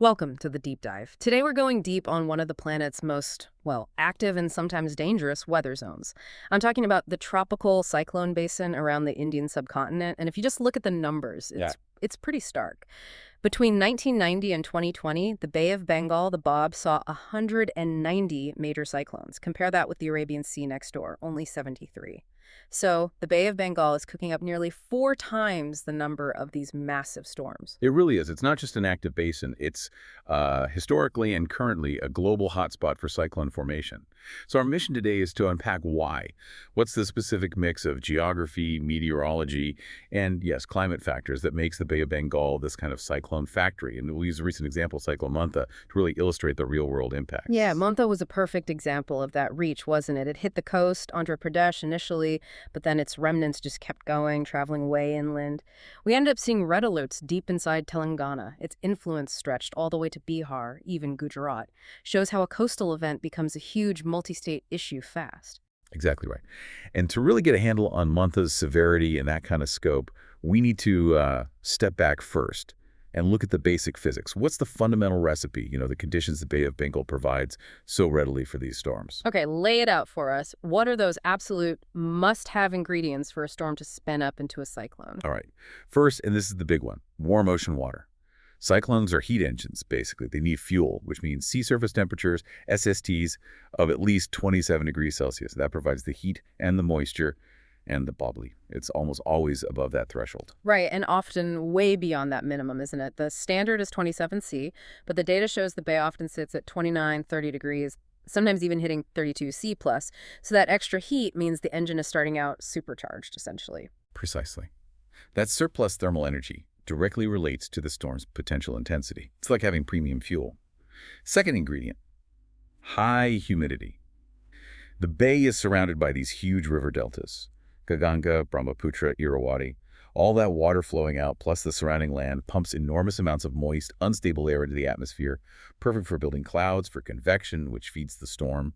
Welcome to the deep dive. Today we're going deep on one of the planet's most, well, active and sometimes dangerous weather zones. I'm talking about the tropical cyclone basin around the Indian subcontinent, and if you just look at the numbers, Yeah. it's pretty stark. Between 1990 and 2020, the Bay of Bengal, the Bob, saw 190 major cyclones. Compare that with the Arabian Sea next door, only 73. So the Bay of Bengal is cooking up nearly 4 times the number of these massive storms. It really is. It's not just an active basin. It's historically and currently a global hotspot for cyclone formation. So our mission today is to unpack why. What's the specific mix of geography, meteorology, and, yes, climate factors that makes the Bay of Bengal this kind of cyclone factory? And we'll use a recent example, Cyclone Montha, to really illustrate the real-world impacts. Yeah, Montha was a perfect example of that reach, wasn't it? It hit the coast, Andhra Pradesh initially, but then its remnants just kept going, traveling way inland. We ended up seeing red alerts deep inside Telangana. Its influence stretched all the way to Bihar, even Gujarat. Shows how a coastal event becomes a huge multi-state issue fast. Exactly right. And to really get a handle on Montha's severity and that kind of scope, we need to step back first and look at the basic physics. What's the fundamental recipe, the conditions the Bay of Bengal provides so readily for these storms? Okay, lay it out for us. What are those absolute must-have ingredients for a storm to spin up into a cyclone? All right. First, and this is the big one, warm ocean water. Cyclones are heat engines, basically. They need fuel, which means sea surface temperatures, SSTs, of at least 27 degrees Celsius. That provides the heat and the moisture and the bubbly. It's almost always above that threshold. Right, and often way beyond that minimum, isn't it? The standard is 27C, but the data shows the bay often sits at 29, 30 degrees, sometimes even hitting 32C+. So that extra heat means the engine is starting out supercharged, essentially. Precisely. That surplus thermal energy directly relates to the storm's potential intensity. It's like having premium fuel. Second ingredient, high humidity. The bay is surrounded by these huge river deltas, Ganga, Brahmaputra, Irrawaddy. All that water flowing out, plus the surrounding land, pumps enormous amounts of moist, unstable air into the atmosphere, perfect for building clouds, for convection, which feeds the storm.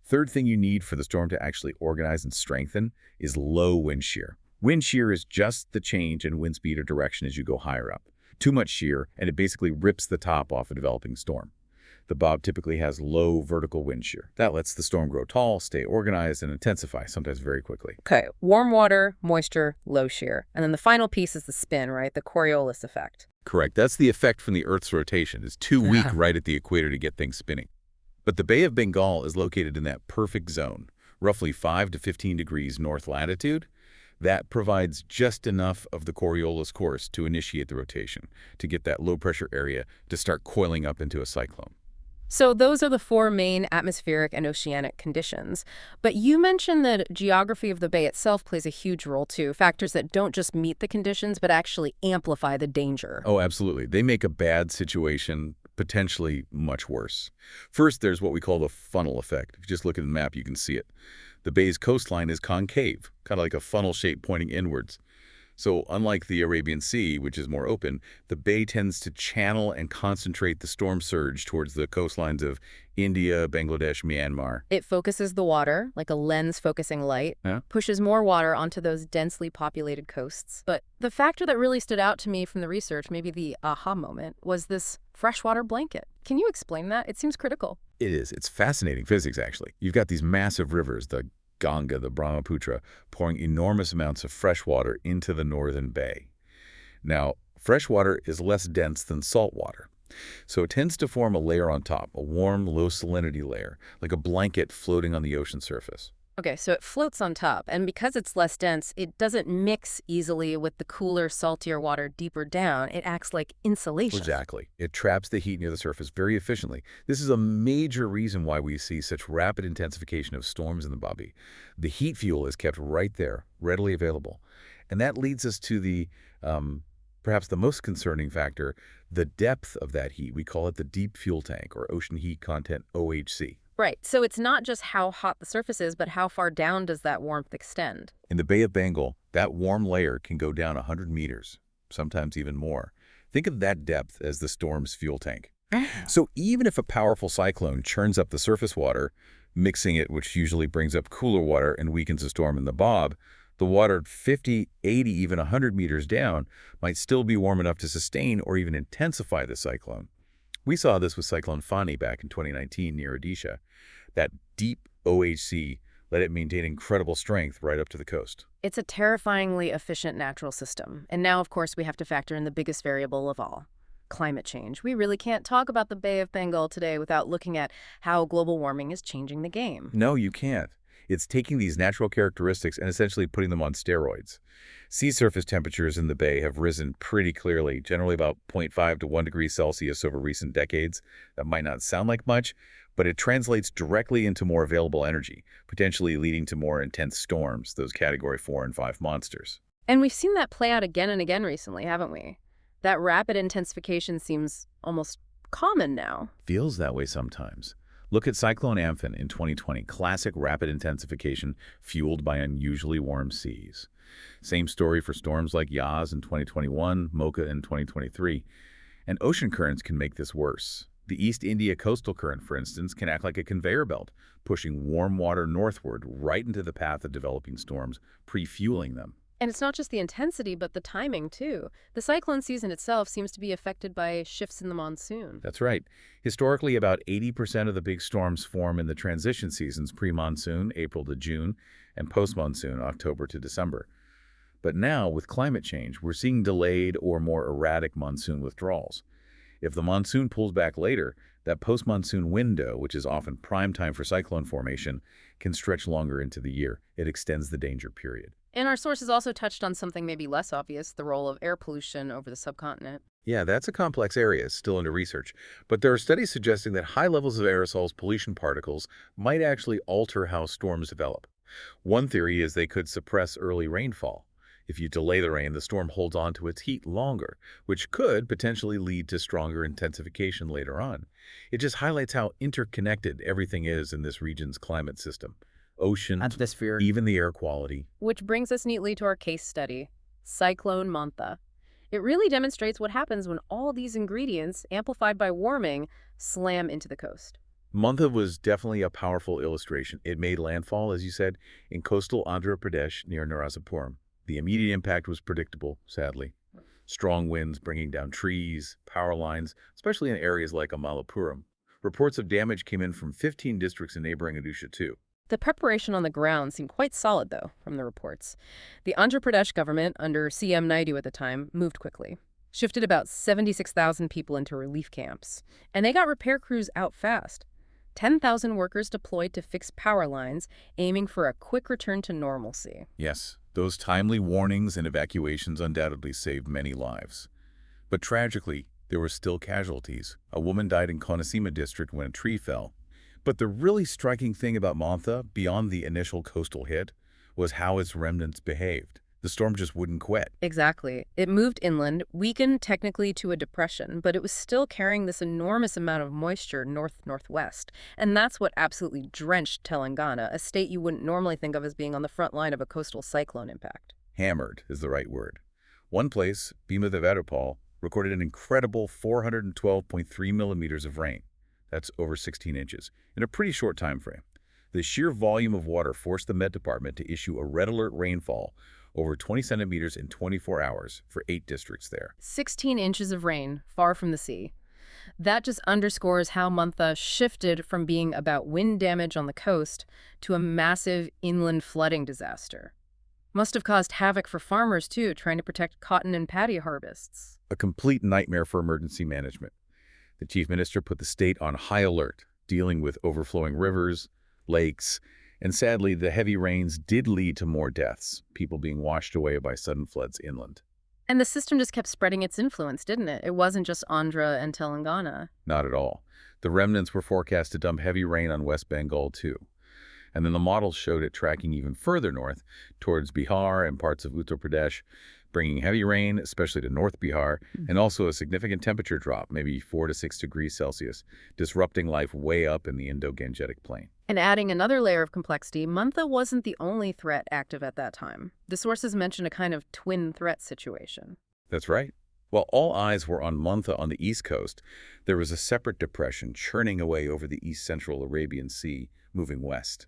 Third thing you need for the storm to actually organize and strengthen is low wind shear. Wind shear is just the change in wind speed or direction as you go higher up. Too much shear, and it basically rips the top off a developing storm. The Bob typically has low vertical wind shear. That lets the storm grow tall, stay organized, and intensify, sometimes very quickly. Okay, warm water, moisture, low shear. And then the final piece is the spin, right? The Coriolis effect. Correct. That's the effect from the Earth's rotation. It's too weak right at the equator to get things spinning. But the Bay of Bengal is located in that perfect zone, roughly 5 to 15 degrees north latitude. That provides just enough of the Coriolis course to initiate the rotation, to get that low-pressure area to start coiling up into a cyclone. So those are the 4 main atmospheric and oceanic conditions. But you mentioned that geography of the bay itself plays a huge role too, factors that don't just meet the conditions but actually amplify the danger. Oh, absolutely. They make a bad situation potentially much worse. First, there's what we call the funnel effect. If you just look at the map, you can see it. The bay's coastline is concave, kind of like a funnel shape pointing inwards. So unlike the Arabian Sea, which is more open, the bay tends to channel and concentrate the storm surge towards the coastlines of India, Bangladesh, Myanmar. It focuses the water, like a lens focusing light, pushes more water onto those densely populated coasts. But the factor that really stood out to me from the research, maybe the aha moment, was this freshwater blanket. Can you explain that? It seems critical. It is. It's fascinating physics, actually. You've got these massive rivers, the Ganga, the Brahmaputra, pouring enormous amounts of fresh water into the northern bay. Now, fresh water is less dense than salt water, so it tends to form a layer on top, a warm, low salinity layer, like a blanket floating on the ocean surface. Okay, so it floats on top, and because it's less dense, it doesn't mix easily with the cooler, saltier water deeper down. It acts like insulation. Exactly. It traps the heat near the surface very efficiently. This is a major reason why we see such rapid intensification of storms in the Bobby. The heat fuel is kept right there, readily available. And that leads us to the, perhaps the most concerning factor, the depth of that heat. We call it the deep fuel tank, or ocean heat content, OHC. Right, so it's not just how hot the surface is, but how far down does that warmth extend? In the Bay of Bengal, that warm layer can go down 100 meters, sometimes even more. Think of that depth as the storm's fuel tank. So even if a powerful cyclone churns up the surface water, mixing it, which usually brings up cooler water and weakens the storm in the Bob, the water 50, 80, even 100 meters down might still be warm enough to sustain or even intensify the cyclone. We saw this with Cyclone Fani back in 2019 near Odisha. That deep OHC let it maintain incredible strength right up to the coast. It's a terrifyingly efficient natural system. And now, of course, we have to factor in the biggest variable of all, climate change. We really can't talk about the Bay of Bengal today without looking at how global warming is changing the game. No, you can't. It's taking these natural characteristics and essentially putting them on steroids. Sea surface temperatures in the bay have risen pretty clearly, generally about 0.5 to 1 degree Celsius over recent decades. That might not sound like much, but it translates directly into more available energy, potentially leading to more intense storms, those Category 4 and 5 monsters. And we've seen that play out again and again recently, haven't we? That rapid intensification seems almost common now. Feels that way sometimes. Look at Cyclone Amphan in 2020, classic rapid intensification fueled by unusually warm seas. Same story for storms like Yas in 2021, Mocha in 2023. And ocean currents can make this worse. The East India coastal current, for instance, can act like a conveyor belt, pushing warm water northward right into the path of developing storms, pre-fueling them. And it's not just the intensity, but the timing, too. The cyclone season itself seems to be affected by shifts in the monsoon. That's right. Historically, about 80% of the big storms form in the transition seasons, pre-monsoon, April to June, and post-monsoon, October to December. But now, with climate change, we're seeing delayed or more erratic monsoon withdrawals. If the monsoon pulls back later, that post-monsoon window, which is often prime time for cyclone formation, can stretch longer into the year. It extends the danger period. And our sources also touched on something maybe less obvious, the role of air pollution over the subcontinent. Yeah, that's a complex area, still under research. But there are studies suggesting that high levels of aerosols, pollution particles, might actually alter how storms develop. One theory is they could suppress early rainfall. If you delay the rain, the storm holds on to its heat longer, which could potentially lead to stronger intensification later on. It just highlights how interconnected everything is in this region's climate system. Ocean, atmosphere, even the air quality. Which brings us neatly to our case study, Cyclone Montha. It really demonstrates what happens when all these ingredients, amplified by warming, slam into the coast. Montha was definitely a powerful illustration. It made landfall, as you said, in coastal Andhra Pradesh near Narasapuram. The immediate impact was predictable, sadly. Strong winds bringing down trees, power lines, especially in areas like Amalapuram. Reports of damage came in from 15 districts in neighboring Odisha, too. The preparation on the ground seemed quite solid, though, from the reports. The Andhra Pradesh government, under CM Naidu at the time, moved quickly, shifted about 76,000 people into relief camps, and they got repair crews out fast. 10,000 workers deployed to fix power lines, aiming for a quick return to normalcy. Yes, those timely warnings and evacuations undoubtedly saved many lives. But tragically, there were still casualties. A woman died in Konaseema district when a tree fell. But the really striking thing about Montha, beyond the initial coastal hit, was how its remnants behaved. The storm just wouldn't quit. Exactly. It moved inland, weakened technically to a depression, but it was still carrying this enormous amount of moisture north-northwest. And that's what absolutely drenched Telangana, a state you wouldn't normally think of as being on the front line of a coastal cyclone impact. Hammered is the right word. One place, Bhima Devarapal, recorded an incredible 412.3 millimeters of rain. That's over 16 inches, in a pretty short time frame. The sheer volume of water forced the Met Department to issue a red alert rainfall over 20 centimeters in 24 hours for 8 districts there. 16 inches of rain, far from the sea. That just underscores how Montha shifted from being about wind damage on the coast to a massive inland flooding disaster. Must have caused havoc for farmers, too, trying to protect cotton and paddy harvests. A complete nightmare for emergency management. The chief minister put the state on high alert, dealing with overflowing rivers, lakes, and sadly, the heavy rains did lead to more deaths, people being washed away by sudden floods inland. And the system just kept spreading its influence, didn't it? It wasn't just Andhra and Telangana. Not at all. The remnants were forecast to dump heavy rain on West Bengal, too. And then the models showed it tracking even further north, towards Bihar and parts of Uttar Pradesh, bringing heavy rain, especially to North Bihar, and also a significant temperature drop, maybe 4 to 6 degrees Celsius, disrupting life way up in the Indo-Gangetic Plain. And adding another layer of complexity, Montha wasn't the only threat active at that time. The sources mention a kind of twin threat situation. That's right. While all eyes were on Montha on the east coast, there was a separate depression churning away over the east-central Arabian Sea, moving west.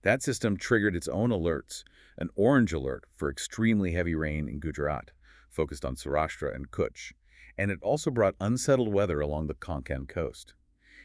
That system triggered its own alerts, an orange alert for extremely heavy rain in Gujarat, focused on Saurashtra and Kutch, And it also brought unsettled weather along the Konkan coast.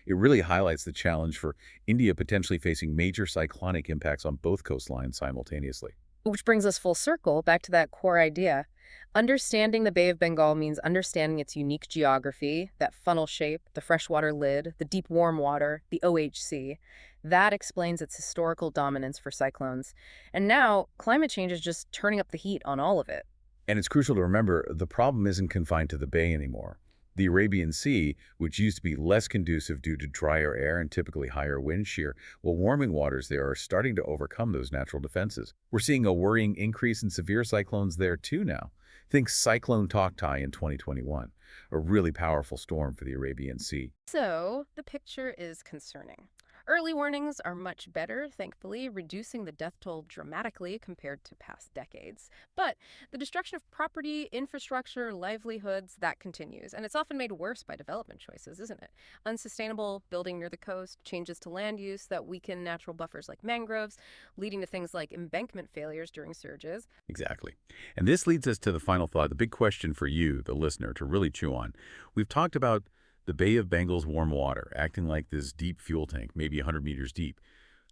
It really highlights the challenge for India potentially facing major cyclonic impacts on both coastlines simultaneously. Which brings us full circle back to that core idea. Understanding the Bay of Bengal means understanding its unique geography, that funnel shape, the freshwater lid, the deep warm water, the OHC. That explains its historical dominance for cyclones. And now, climate change is just turning up the heat on all of it. And it's crucial to remember the problem isn't confined to the bay anymore. The Arabian Sea, which used to be less conducive due to drier air and typically higher wind shear, well, warming waters there are starting to overcome those natural defenses. We're seeing a worrying increase in severe cyclones there too now. Think Cyclone Toktai in 2021, a really powerful storm for the Arabian Sea. So, the picture is concerning. Early warnings are much better, thankfully, reducing the death toll dramatically compared to past decades. But the destruction of property, infrastructure, livelihoods, that continues. And it's often made worse by development choices, isn't it? Unsustainable building near the coast, changes to land use that weaken natural buffers like mangroves, leading to things like embankment failures during surges. Exactly. And this leads us to the final thought, the big question for you, the listener, to really chew on. We've talked about the Bay of Bengal's warm water, acting like this deep fuel tank, maybe 100 meters deep.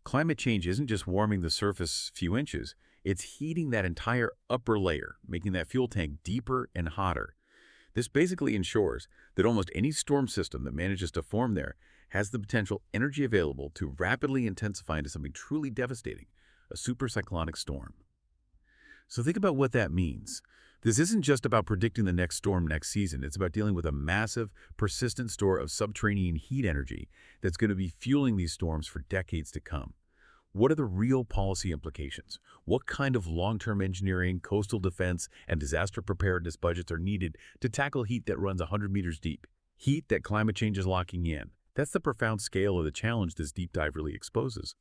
Climate change isn't just warming the surface a few inches, it's heating that entire upper layer, making that fuel tank deeper and hotter. This basically ensures that almost any storm system that manages to form there has the potential energy available to rapidly intensify into something truly devastating, a supercyclonic storm. So think about what that means. This isn't just about predicting the next storm next season. It's about dealing with a massive, persistent store of subterranean heat energy that's going to be fueling these storms for decades to come. What are the real policy implications? What kind of long-term engineering, coastal defense, and disaster preparedness budgets are needed to tackle heat that runs 100 meters deep? Heat that climate change is locking in. That's the profound scale of the challenge this deep dive really exposes.